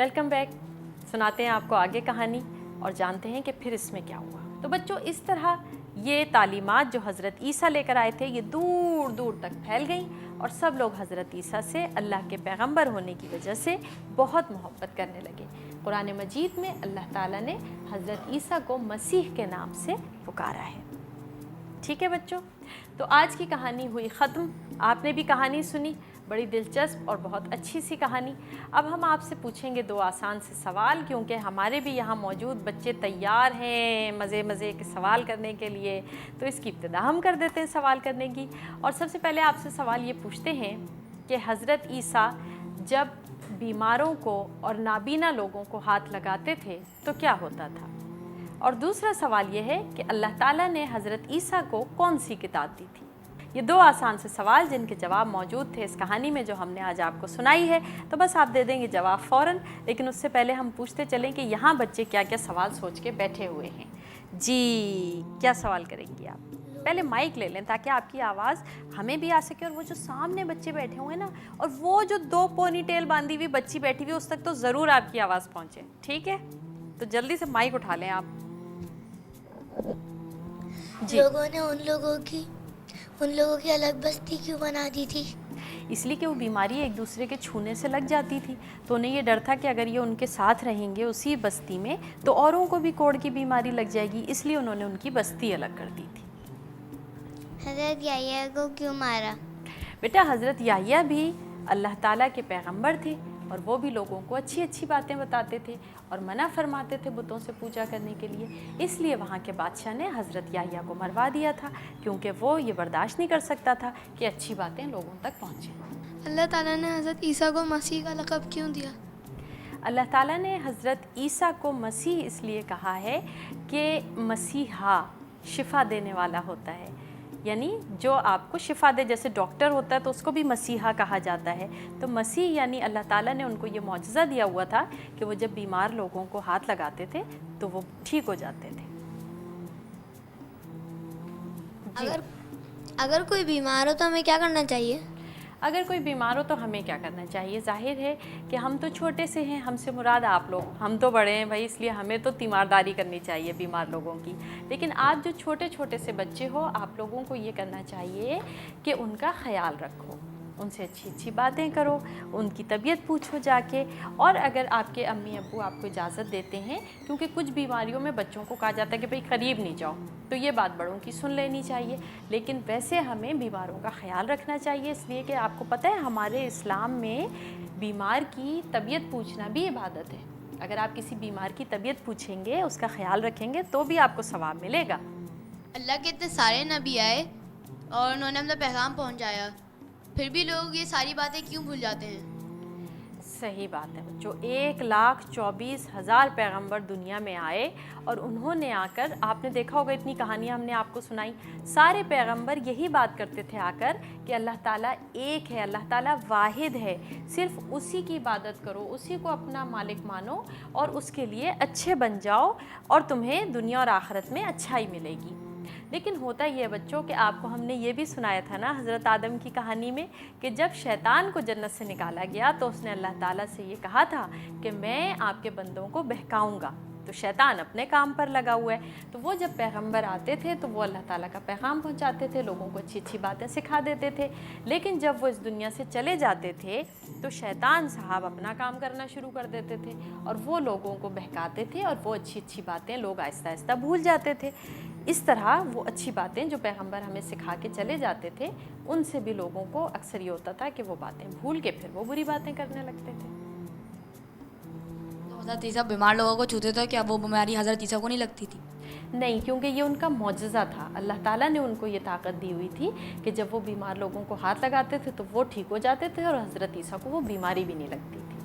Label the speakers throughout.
Speaker 1: Welcome back. सुनाते हैं आपको आगे कहानी और जानते हैं कि फिर इसमें क्या हुआ। तो बच्चों, इस तरह ये तालीमात जो हज़रत ईसा लेकर आए थे ये दूर दूर तक फैल गई और सब लोग हज़रत ईसा से अल्लाह के पैगंबर होने की वजह से बहुत मोहब्बत करने लगे। कुरान मजीद में अल्लाह ताला ने हज़रत ईसा को मसीह के नाम से पुकारा है। ठीक है बच्चों, तो आज की कहानी हुई ख़त्म। आपने भी कहानी सुनी, बड़ी दिलचस्प और बहुत अच्छी सी कहानी। अब हम आपसे पूछेंगे दो आसान से सवाल, क्योंकि हमारे भी यहाँ मौजूद बच्चे तैयार हैं मज़े मज़े के सवाल करने के लिए। तो इसकी इब्तिदा हम कर देते हैं सवाल करने की। और सबसे पहले आपसे सवाल ये पूछते हैं कि हज़रत ईसा जब बीमारों को और नाबीना लोगों को हाथ लगाते थे तो क्या होता था? और दूसरा सवाल ये है कि अल्लाह ताला ने हज़रत ईसा को कौन सी किताब दी थी? ये दो आसान से सवाल जिनके जवाब मौजूद थे इस कहानी में जो हमने आज आपको सुनाई है। तो बस आप दे देंगे जवाब फ़ौरन, लेकिन उससे पहले हम पूछते चलें कि यहाँ बच्चे क्या क्या सवाल सोच के बैठे हुए हैं। जी, क्या सवाल करेंगी आप? पहले माइक ले लें ताकि आपकी आवाज़ हमें भी आ सके और वो जो सामने बच्चे बैठे हुए हैं ना, और वो जो दो पोनी टेल बांधी हुई बच्ची बैठी हुई, उस तक तो ज़रूर आपकी आवाज़ पहुँचे। ठीक है, तो जल्दी से माइक उठा लें आप।
Speaker 2: लोगों ने उन लोगों की अलग बस्ती क्यों बना दी थी?
Speaker 1: इसलिए कि वो बीमारी एक दूसरे के छूने से लग जाती थी, तो उन्हें ये डर था कि अगर ये उनके साथ रहेंगे उसी बस्ती में तो औरों को भी कोढ़ की बीमारी लग जाएगी, इसलिए उन्होंने उनकी बस्ती अलग कर दी थी।
Speaker 2: हज़रत याह्या को क्यों मारा?
Speaker 1: बेटा, हज़रत याह्या भी अल्लाह ताला के पैगंबर थे और वो भी लोगों को अच्छी अच्छी बातें बताते थे और मना फरमाते थे बुतों से पूजा करने के लिए। इसलिए वहाँ के बादशाह ने हज़रत याह्या को मरवा दिया था, क्योंकि वो ये बर्दाश्त नहीं कर सकता था कि अच्छी बातें लोगों तक पहुँचें।
Speaker 3: अल्लाह ताला ने हज़रत ईसा को मसीह का लक़ब क्यों दिया?
Speaker 1: अल्लाह ताला ने हज़रत ईसा को मसीह इसलिए कहा है कि मसीहा शिफ़ा देने वाला होता है, यानी जो आपको शिफ़ा दे। जैसे डॉक्टर होता है तो उसको भी मसीहा कहा जाता है। तो मसीह यानी अल्लाह ताला ने उनको ये मौजज़ा दिया हुआ था कि वो जब बीमार लोगों को हाथ लगाते थे तो वो ठीक हो जाते थे।
Speaker 3: अगर कोई बीमार हो तो हमें क्या करना चाहिए?
Speaker 1: अगर कोई बीमार हो तो हमें क्या करना चाहिए? ज़ाहिर है कि हम तो छोटे से हैं, हमसे मुराद आप लोग, हम तो बड़े हैं भाई, इसलिए हमें तो तीमारदारी करनी चाहिए बीमार लोगों की। लेकिन आप जो छोटे छोटे से बच्चे हो, आप लोगों को ये करना चाहिए कि उनका ख़याल रखो, उनसे अच्छी अच्छी बातें करो, उनकी तबीयत पूछो जाके। और अगर आपके अम्मी अब्बू आपको इजाज़त देते हैं, क्योंकि कुछ बीमारियों में बच्चों को कहा जाता है कि भाई करीब नहीं जाओ, तो ये बात बड़ों की सुन लेनी चाहिए। लेकिन वैसे हमें बीमारों का ख़याल रखना चाहिए, इसलिए कि आपको पता है हमारे इस्लाम में बीमार की तबीयत पूछना भी इबादत है। अगर आप किसी बीमार की तबीयत पूछेंगे, उसका ख़याल रखेंगे तो भी आपको सवाब मिलेगा।
Speaker 3: अल्लाह के इतने सारे नबी आए और उन्होंने अपना पैगाम पहुंचाया, फिर भी लोग ये सारी बातें क्यों भूल जाते हैं?
Speaker 1: सही बात है बच्चों, 1,24,000 पैगंबर दुनिया में आए और उन्होंने आकर, आपने देखा होगा इतनी कहानियाँ हमने आपको सुनाई, सारे पैगंबर यही बात करते थे आकर कि अल्लाह ताला एक है, अल्लाह ताला वाहिद है, सिर्फ उसी की इबादत करो, उसी को अपना मालिक मानो और उसके लिए अच्छे बन जाओ और तुम्हें दुनिया और आखिरत में अच्छाई मिलेगी। लेकिन होता ये है बच्चों कि आपको हमने ये भी सुनाया था ना हज़रत आदम की कहानी में कि जब शैतान को जन्नत से निकाला गया तो उसने अल्लाह ताला से ये कहा था कि मैं आपके बंदों को बहकाऊंगा। तो शैतान अपने काम पर लगा हुआ है। तो वो जब पैगंबर आते थे तो वो अल्लाह ताला का पैगाम पहुंचाते थे, लोगों को अच्छी अच्छी बातें सिखा देते थे। लेकिन जब वो इस दुनिया से चले जाते थे तो शैतान साहब अपना काम करना शुरू कर देते थे और वो लोगों को बहकाते थे और वो अच्छी अच्छी बातें लोग आहिस्ता आहिस्ता भूल जाते थे। इस तरह वो अच्छी बातें जो पैगंबर हमें सिखा के चले जाते थे, उनसे भी लोगों को अक्सर ये होता था कि वो बातें भूल के फिर वो बुरी बातें करने लगते थे।
Speaker 4: तो हज़रत ईसा बीमार लोगों को छूते थे, क्या वो बीमारी हज़रत ईसा को नहीं लगती थी?
Speaker 1: नहीं, क्योंकि ये उनका मौजज़ा था। अल्लाह ताला ने उनको ये ताकत दी हुई थी कि जब वो बीमार लोगों को हाथ लगाते थे तो वो ठीक हो जाते थे और हज़रत ईसा को वो बीमारी भी नहीं लगती थी।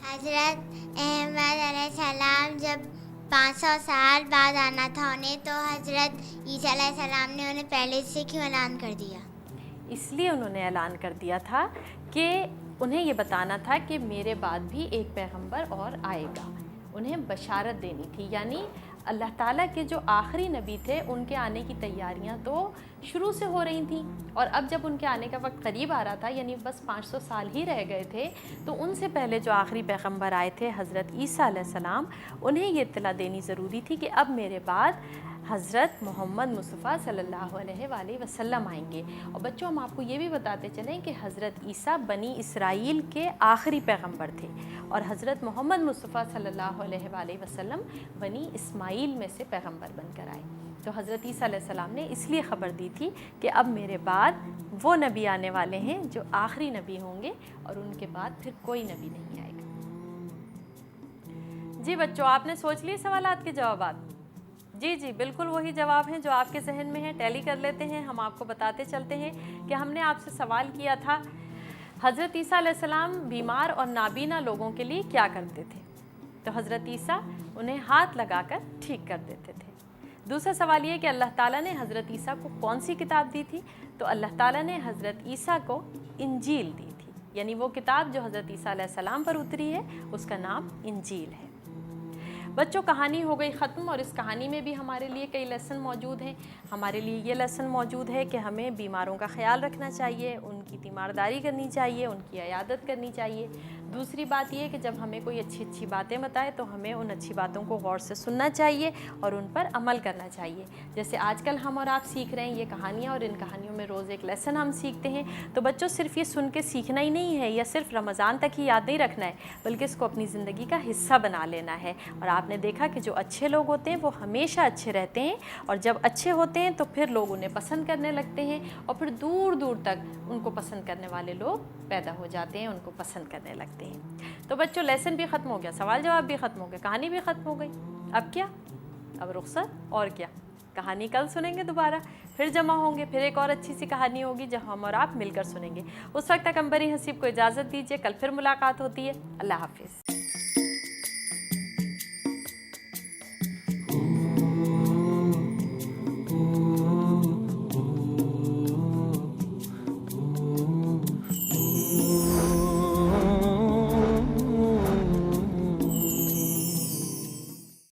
Speaker 2: हज़रत अहमद अलैहिस्सलाम जब 500 साल बाद आना था उन्हें, तो हज़रत ईसा अलैहिस्सलाम ने उन्हें पहले से क्यों ऐलान कर दिया?
Speaker 1: इसलिए उन्होंने ऐलान कर दिया था कि उन्हें ये बताना था कि मेरे बाद भी एक पैगंबर और आएगा, उन्हें बशारत देनी थी। यानी अल्लाह ताला के जो आखिरी नबी थे उनके आने की तैयारियां तो शुरू से हो रही थी, और अब जब उनके आने का वक्त करीब आ रहा था, यानी बस 500 साल ही रह गए थे, तो उनसे पहले जो आखिरी पैगंबर आए थे हज़रत ईसा अलैहिस्सलाम, उन्हें ये इत्तला देनी ज़रूरी थी कि अब मेरे बाद हज़रत मोहम्मद मुस्तफ़ा सल्लल्लाहु अलैहि वसल्लम आएंगे। और बच्चों, हम आपको ये भी बताते चलें कि हज़रत ईसा बनी इसराइल के आखिरी पैगंबर थे, और हज़रत मोहम्मद मुस्तफ़ा सल्लल्लाहु अलैहि वसल्लम बनी इस्माइल में से पैगंबर बनकर आए। तो हज़रत ईसा अलैहिस्सलाम ने इसलिए ख़बर दी थी कि अब मेरे बाद वो नबी आने वाले हैं जो आखिरी नबी होंगे, और उनके बाद फिर कोई नबी नहीं आएगा। जी बच्चों, आपने सोच लिए सवालात के जवाबात? जी जी, बिल्कुल वही जवाब हैं जो आपके जहन में हैं। टैली कर लेते हैं, हम आपको बताते चलते हैं कि हमने आपसे सवाल किया था हज़रत ईसा अलैहिस्सलाम बीमार और नाबीना लोगों के लिए क्या करते थे। तो हज़रत ईसा उन्हें हाथ लगाकर ठीक कर देते थे। दूसरा सवाल ये कि अल्लाह ताला ने हज़रत ईसा को कौन सी किताब दी थी। तो अल्लाह ताला ने हज़रत ईसा को इंजील दी थी, यानी वो किताब जो हज़रत ईसा अलैहिस्सलाम पर उतरी है उसका नाम इंजील है। बच्चों, कहानी हो गई ख़त्म, और इस कहानी में भी हमारे लिए कई लेसन मौजूद हैं। हमारे लिए ये लेसन मौजूद है कि हमें बीमारों का ख्याल रखना चाहिए, उनकी तीमारदारी करनी चाहिए, उनकी इयादत करनी चाहिए। दूसरी बात ये कि जब हमें कोई अच्छी अच्छी बातें बताए तो हमें उन अच्छी बातों को गौर से सुनना चाहिए और उन पर अमल करना चाहिए। जैसे आजकल हम और आप सीख रहे हैं ये कहानियाँ, और इन कहानियों में रोज़ एक लेसन हम सीखते हैं। तो बच्चों, सिर्फ ये सुन के सीखना ही नहीं है, या सिर्फ रमज़ान तक ही याद नहीं रखना है, बल्कि इसको अपनी ज़िंदगी का हिस्सा बना लेना है। और आपने देखा कि जो अच्छे लोग होते हैं वो हमेशा अच्छे रहते हैं, और जब अच्छे होते हैं तो फिर लोग उन्हें पसंद करने लगते हैं, और फिर दूर दूर तक उनको पसंद करने वाले लोग पैदा हो जाते हैं, उनको पसंद करने लगते हैं। तो बच्चों, लेसन भी ख़त्म हो गया, सवाल जवाब भी ख़त्म हो गया, कहानी भी ख़त्म हो गई। अब क्या? अब रुखसत, और क्या? कहानी कल सुनेंगे दोबारा, फिर जमा होंगे, फिर एक और अच्छी सी कहानी होगी जब हम और आप मिलकर सुनेंगे। उस वक्त तक अंबरी हसीब को इजाज़त दीजिए, कल फिर मुलाकात होती है। अल्लाह हाफिज़।